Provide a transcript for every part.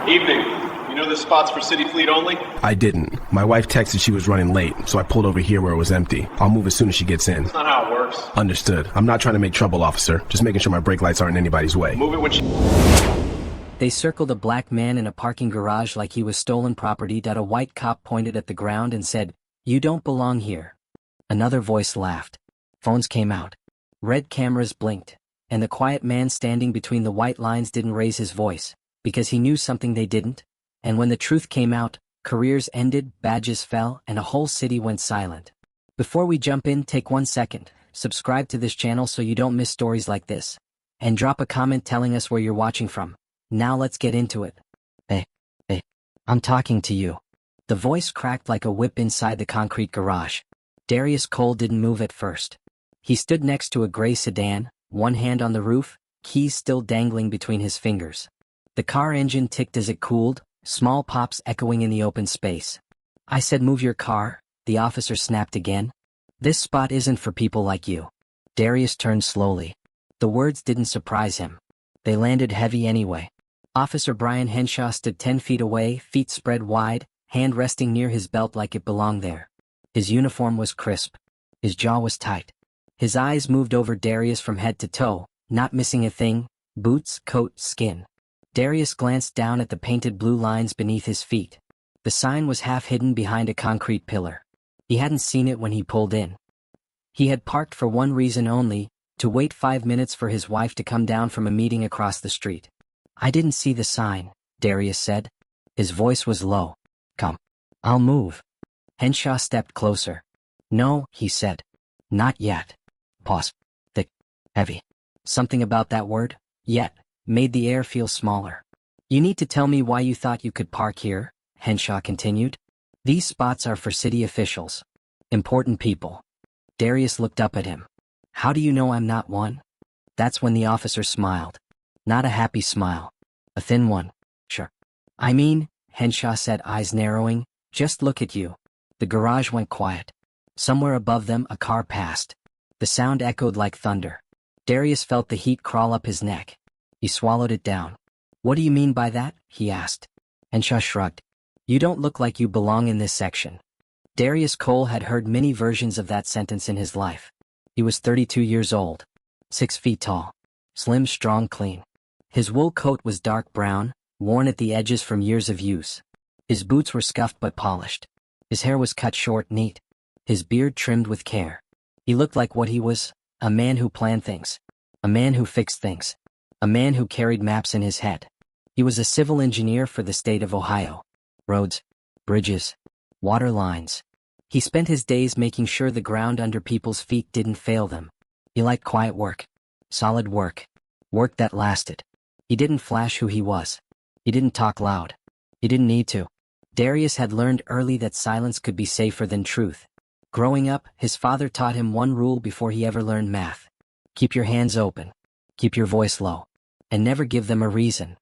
Evening. You know this spot's for city fleet only? I didn't. My wife texted she was running late, so I pulled over here where it was empty. I'll move as soon as she gets in. That's not how it works. Understood. I'm not trying to make trouble, officer. Just making sure my brake lights aren't in anybody's way. Move it when she... They circled a black man in a parking garage like he was stolen property. A white cop pointed at the ground and said, "You don't belong here." Another voice laughed. Phones came out. Red cameras blinked, and the quiet man standing between the white lines didn't raise his voice, because he knew something they didn't. And when the truth came out, careers ended, badges fell, and a whole city went silent. Before we jump in, take 1 second, subscribe to this channel so you don't miss stories like this. And drop a comment telling us where you're watching from. Now let's get into it. Hey, I'm talking to you. The voice cracked like a whip inside the concrete garage. Darius Cole didn't move at first. He stood next to a gray sedan, one hand on the roof, keys still dangling between his fingers. The car engine ticked as it cooled, small pops echoing in the open space. "I said move your car," the officer snapped again. "This spot isn't for people like you." Darius turned slowly. The words didn't surprise him. They landed heavy anyway. Officer Brian Henshaw stood 10 feet away, feet spread wide, hand resting near his belt like it belonged there. His uniform was crisp. His jaw was tight. His eyes moved over Darius from head to toe, not missing a thing: boots, coat, skin. Darius glanced down at the painted blue lines beneath his feet. The sign was half hidden behind a concrete pillar. He hadn't seen it when he pulled in. He had parked for one reason only: to wait 5 minutes for his wife to come down from a meeting across the street. "I didn't see the sign," Darius said. His voice was low. "Come. I'll move." Henshaw stepped closer. "No," he said. "Not yet." Pause. Thick. Heavy. Something about that word, "yet," made the air feel smaller. "You need to tell me why you thought you could park here," Henshaw continued. "These spots are for city officials. Important people." Darius looked up at him. "How do you know I'm not one?" That's when the officer smiled. Not a happy smile. A thin one. "Sure. I mean," Henshaw said, eyes narrowing, "just look at you." The garage went quiet. Somewhere above them a car passed. The sound echoed like thunder. Darius felt the heat crawl up his neck. He swallowed it down. "What do you mean by that?" he asked. Henshaw shrugged. "You don't look like you belong in this section." Darius Cole had heard many versions of that sentence in his life. He was 32 years old. 6 feet tall. Slim, strong, clean. His wool coat was dark brown, worn at the edges from years of use. His boots were scuffed but polished. His hair was cut short, neat. His beard trimmed with care. He looked like what he was: a man who planned things. A man who fixed things. A man who carried maps in his head. He was a civil engineer for the state of Ohio. Roads, bridges, water lines. He spent his days making sure the ground under people's feet didn't fail them. He liked quiet work. Solid work. Work that lasted. He didn't flash who he was. He didn't talk loud. He didn't need to. Darius had learned early that silence could be safer than truth. Growing up, his father taught him one rule before he ever learned math. Keep your hands open. Keep your voice low. And never give them a reason.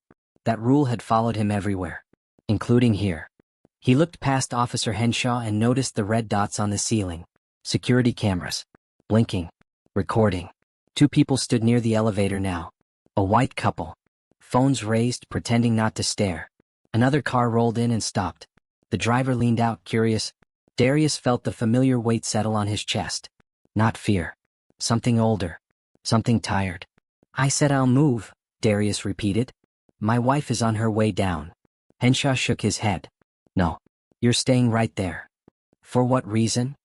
That rule had followed him everywhere. Including here. He looked past Officer Henshaw and noticed the red dots on the ceiling. Security cameras. Blinking. Recording. 2 people stood near the elevator now. A white couple. Phones raised, pretending not to stare. Another car rolled in and stopped. The driver leaned out, curious. Darius felt the familiar weight settle on his chest. Not fear. Something older. Something tired. "I said I'll move," Darius repeated. "My wife is on her way down." Henshaw shook his head. "No. You're staying right there." "For what reason?"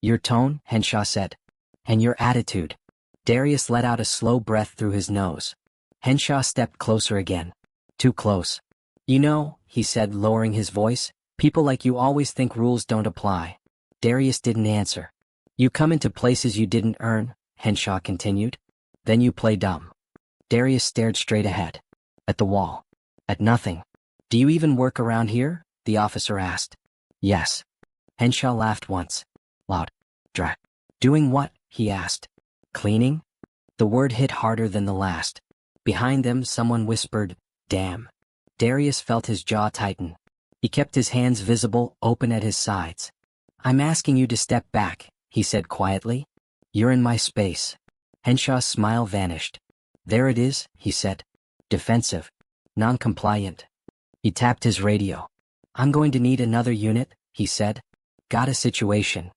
"Your tone," Henshaw said. "And your attitude." Darius let out a slow breath through his nose. Henshaw stepped closer again. Too close. "You know," he said, lowering his voice, "people like you always think rules don't apply." Darius didn't answer. "You come into places you didn't earn," Henshaw continued. "Then you play dumb." Darius stared straight ahead. At the wall. At nothing. "Do you even work around here?" the officer asked. "Yes." Henshaw laughed once. Loud. Dry. "Doing what?" he asked. "Cleaning?" The word hit harder than the last. Behind them, someone whispered, "Damn." Darius felt his jaw tighten. He kept his hands visible, open at his sides. "I'm asking you to step back," he said quietly. "You're in my space." Henshaw's smile vanished. "There it is," he said. "Defensive. Non-compliant." He tapped his radio. I'm going to need another unit, he said. Got a situation.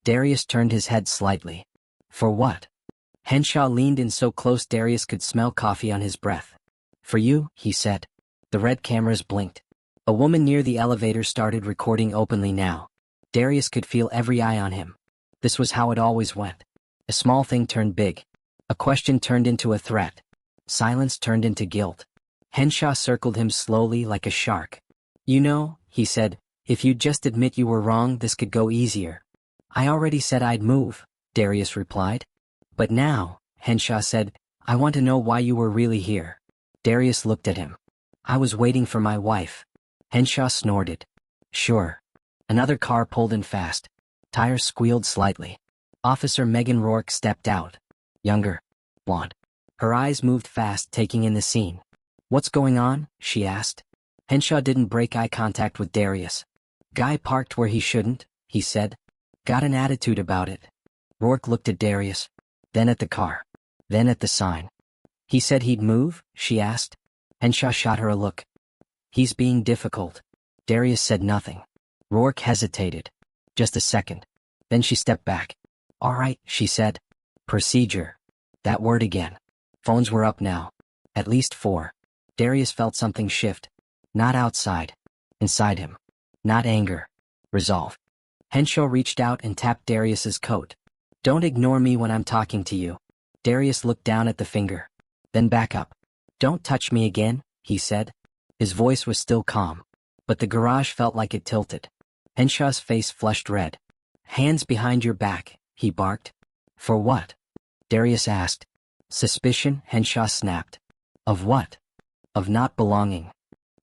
Darius turned his head slightly. For what? Henshaw leaned in so close Darius could smell coffee on his breath. For you, he said. The red cameras blinked. A woman near the elevator started recording openly now. Darius could feel every eye on him. This was how it always went. A small thing turned big. A question turned into a threat. Silence turned into guilt. Henshaw circled him slowly like a shark. You know, he said, if you'd just admit you were wrong, this could go easier. I already said I'd move, Darius replied. But now, Henshaw said, I want to know why you were really here. Darius looked at him. I was waiting for my wife. Henshaw snorted. Sure. Another car pulled in fast. Tires squealed slightly. Officer Megan Rourke stepped out. Younger. Blonde. Her eyes moved fast, taking in the scene. What's going on? She asked. Henshaw didn't break eye contact with Darius. Guy parked where he shouldn't, he said. Got an attitude about it. Rourke looked at Darius. Then at the car. Then at the sign. He said he'd move, she asked. Henshaw shot her a look. He's being difficult. Darius said nothing. Rourke hesitated. Just a second. Then she stepped back. All right, she said. Procedure. That word again. Phones were up now. At least 4. Darius felt something shift. Not outside. Inside him. Not anger. Resolve. Henshaw reached out and tapped Darius's coat. Don't ignore me when I'm talking to you. Darius looked down at the finger. Then back up. Don't touch me again, he said. His voice was still calm. But the garage felt like it tilted. Henshaw's face flushed red. Hands behind your back, he barked. For what? Darius asked. Suspicion, Henshaw snapped. Of what? Of not belonging.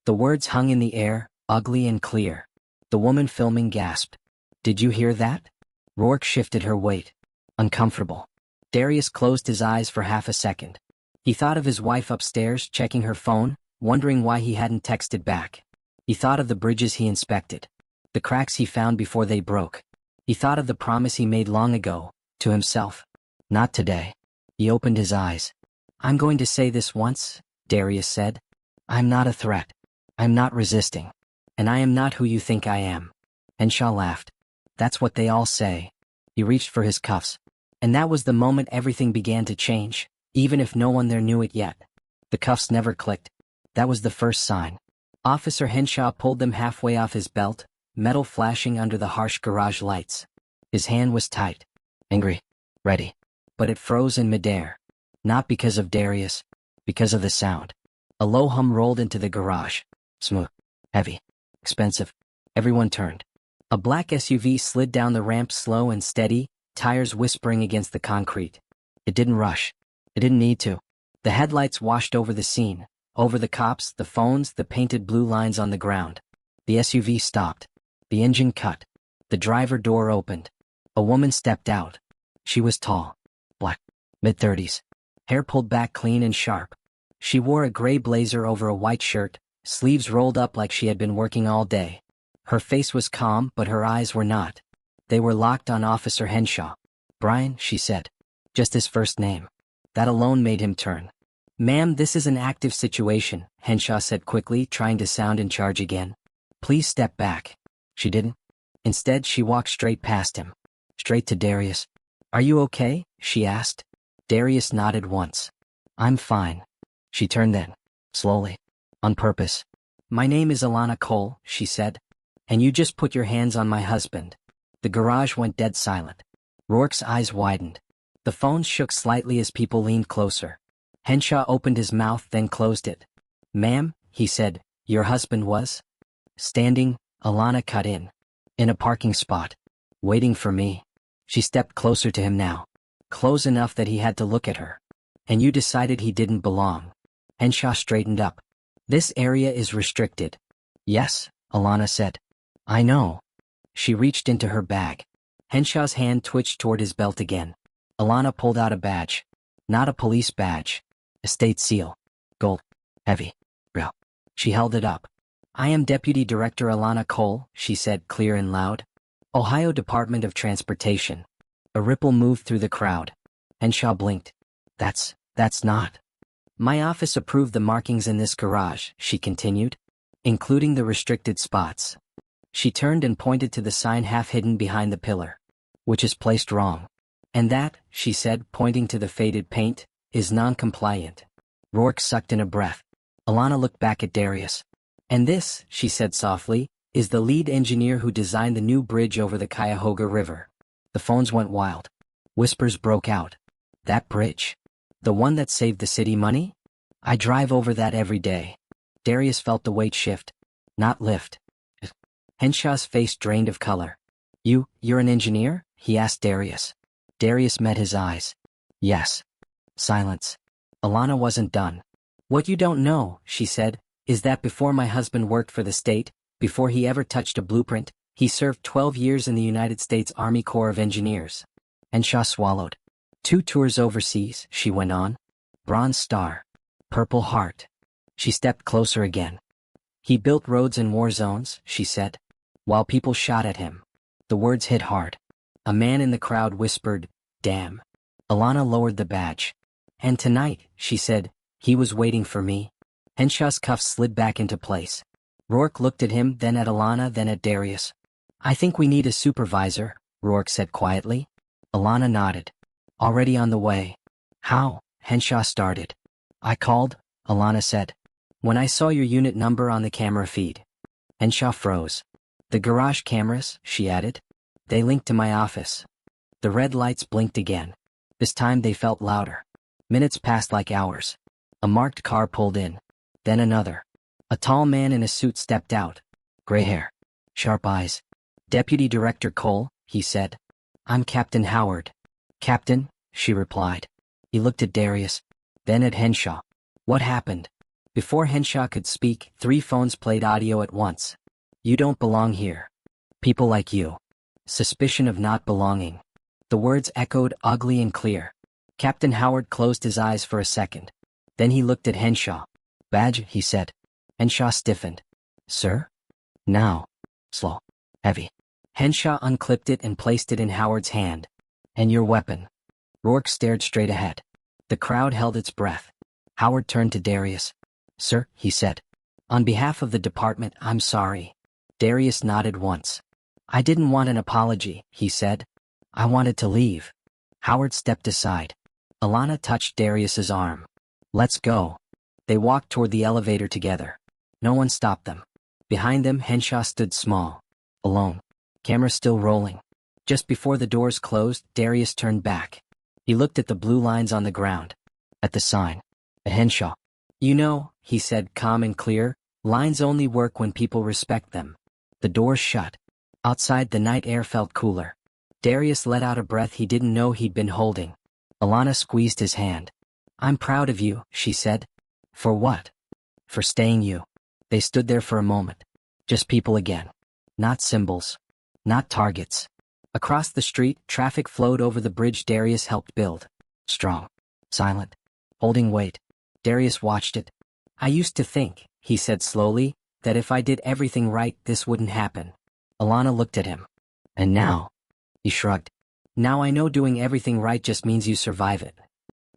The words hung in the air, ugly and clear. The woman filming gasped. Did you hear that? Rourke shifted her weight. Uncomfortable. Darius closed his eyes for half a second. He thought of his wife upstairs, checking her phone, wondering why he hadn't texted back. He thought of the bridges he inspected. The cracks he found before they broke. He thought of the promise he made long ago, to himself. Not today. He opened his eyes. I'm going to say this once, Darius said. I'm not a threat. I'm not resisting. And I am not who you think I am. Henshaw laughed. That's what they all say. He reached for his cuffs. And that was the moment everything began to change, even if no one there knew it yet. The cuffs never clicked. That was the first sign. Officer Henshaw pulled them halfway off his belt, metal flashing under the harsh garage lights. His hand was tight. Angry. Ready. But it froze in midair. Not because of Darius. Because of the sound. A low hum rolled into the garage. Smooth. Heavy. Expensive. Everyone turned. A black SUV slid down the ramp slow and steady, tires whispering against the concrete. It didn't rush. It didn't need to. The headlights washed over the scene, over the cops, the phones, the painted blue lines on the ground. The SUV stopped. The engine cut. The driver door opened. A woman stepped out. She was tall. Black. Mid-30s. Hair pulled back clean and sharp. She wore a gray blazer over a white shirt, sleeves rolled up like she had been working all day. Her face was calm, but her eyes were not. They were locked on Officer Henshaw. Brian, she said. Just his first name. That alone made him turn. Ma'am, this is an active situation, Henshaw said quickly, trying to sound in charge again. Please step back. She didn't. Instead, she walked straight past him. Straight to Darius. Are you okay? She asked. Darius nodded once. I'm fine. She turned then. Slowly. On purpose. My name is Alana Cole, she said. And you just put your hands on my husband. The garage went dead silent. Rourke's eyes widened. The phone shook slightly as people leaned closer. Henshaw opened his mouth, then closed it. Ma'am, he said, your husband was? Standing, Alana cut in. In a parking spot. Waiting for me. She stepped closer to him now. Close enough that he had to look at her. And you decided he didn't belong. Henshaw straightened up. This area is restricted. Yes, Alana said. I know. She reached into her bag. Henshaw's hand twitched toward his belt again. Alana pulled out a badge. Not a police badge. A state seal. Gold. Heavy. Real. She held it up. I am Deputy Director Alana Cole, she said, clear and loud. Ohio Department of Transportation. A ripple moved through the crowd. Henshaw blinked. That's not. My office approved the markings in this garage, she continued. including the restricted spots. She turned and pointed to the sign half hidden behind the pillar, which is placed wrong. And that, she said, pointing to the faded paint, is non-compliant. Rourke sucked in a breath. Alana looked back at Darius. And this, she said softly, is the lead engineer who designed the new bridge over the Cuyahoga River. The phones went wild. Whispers broke out. That bridge? The one that saved the city money? I drive over that every day. Darius felt the weight shift, not lift. Henshaw's face drained of color. You're an engineer? He asked Darius. Darius met his eyes. Yes. Silence. Alana wasn't done. What you don't know, she said, is that before my husband worked for the state, before he ever touched a blueprint, he served 12 years in the United States Army Corps of Engineers. Henshaw swallowed. 2 tours overseas, she went on. Bronze Star. Purple Heart. She stepped closer again. He built roads in war zones, she said, while people shot at him. The words hit hard. A man in the crowd whispered, "Damn." Alana lowered the badge. And tonight, she said, he was waiting for me. Henshaw's cuffs slid back into place. Rourke looked at him, then at Alana, then at Darius. I think we need a supervisor, Rourke said quietly. Alana nodded. Already on the way. How? Henshaw started. I called, Alana said. When I saw your unit number on the camera feed. Henshaw froze. The garage cameras, she added. They linked to my office. The red lights blinked again. This time they felt louder. Minutes passed like hours. A marked car pulled in. Then another. A tall man in a suit stepped out. Gray hair. Sharp eyes. Deputy Director Cole, he said. I'm Captain Howard. Captain, she replied. He looked at Darius, then at Henshaw. What happened? Before Henshaw could speak, 3 phones played audio at once. You don't belong here. People like you. Suspicion of not belonging. The words echoed ugly and clear. Captain Howard closed his eyes for a second. Then he looked at Henshaw. Badge, he said. Henshaw stiffened. Sir? Now. Slow. Heavy. Henshaw unclipped it and placed it in Howard's hand. And your weapon. Rourke stared straight ahead. The crowd held its breath. Howard turned to Darius. Sir, he said. On behalf of the department, I'm sorry. Darius nodded once. I didn't want an apology, he said. I wanted to leave. Howard stepped aside. Alana touched Darius's arm. Let's go. They walked toward the elevator together. No one stopped them. Behind them, Henshaw stood small. Alone. Camera still rolling. Just before the doors closed, Darius turned back. He looked at the blue lines on the ground. At the sign. At Henshaw. You know, he said, calm and clear, lines only work when people respect them. The doors shut. Outside, the night air felt cooler. Darius let out a breath he didn't know he'd been holding. Alana squeezed his hand. I'm proud of you, she said. For what? For staying you. They stood there for a moment. Just people again. Not symbols. Not targets. Across the street, traffic flowed over the bridge Darius helped build. Strong. Silent. Holding weight. Darius watched it. I used to think, he said slowly, that if I did everything right, this wouldn't happen. Alana looked at him. And now? He shrugged. Now I know doing everything right just means you survive it.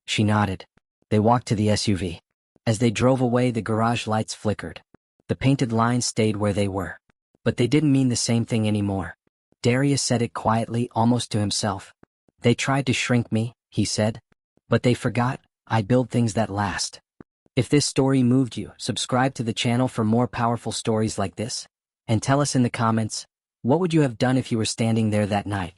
She nodded. They walked to the SUV. As they drove away, the garage lights flickered. The painted lines stayed where they were. But they didn't mean the same thing anymore. Darius said it quietly, almost to himself. They tried to shrink me, he said. But they forgot, I build things that last. If this story moved you, subscribe to the channel for more powerful stories like this. And tell us in the comments, what would you have done if you were standing there that night?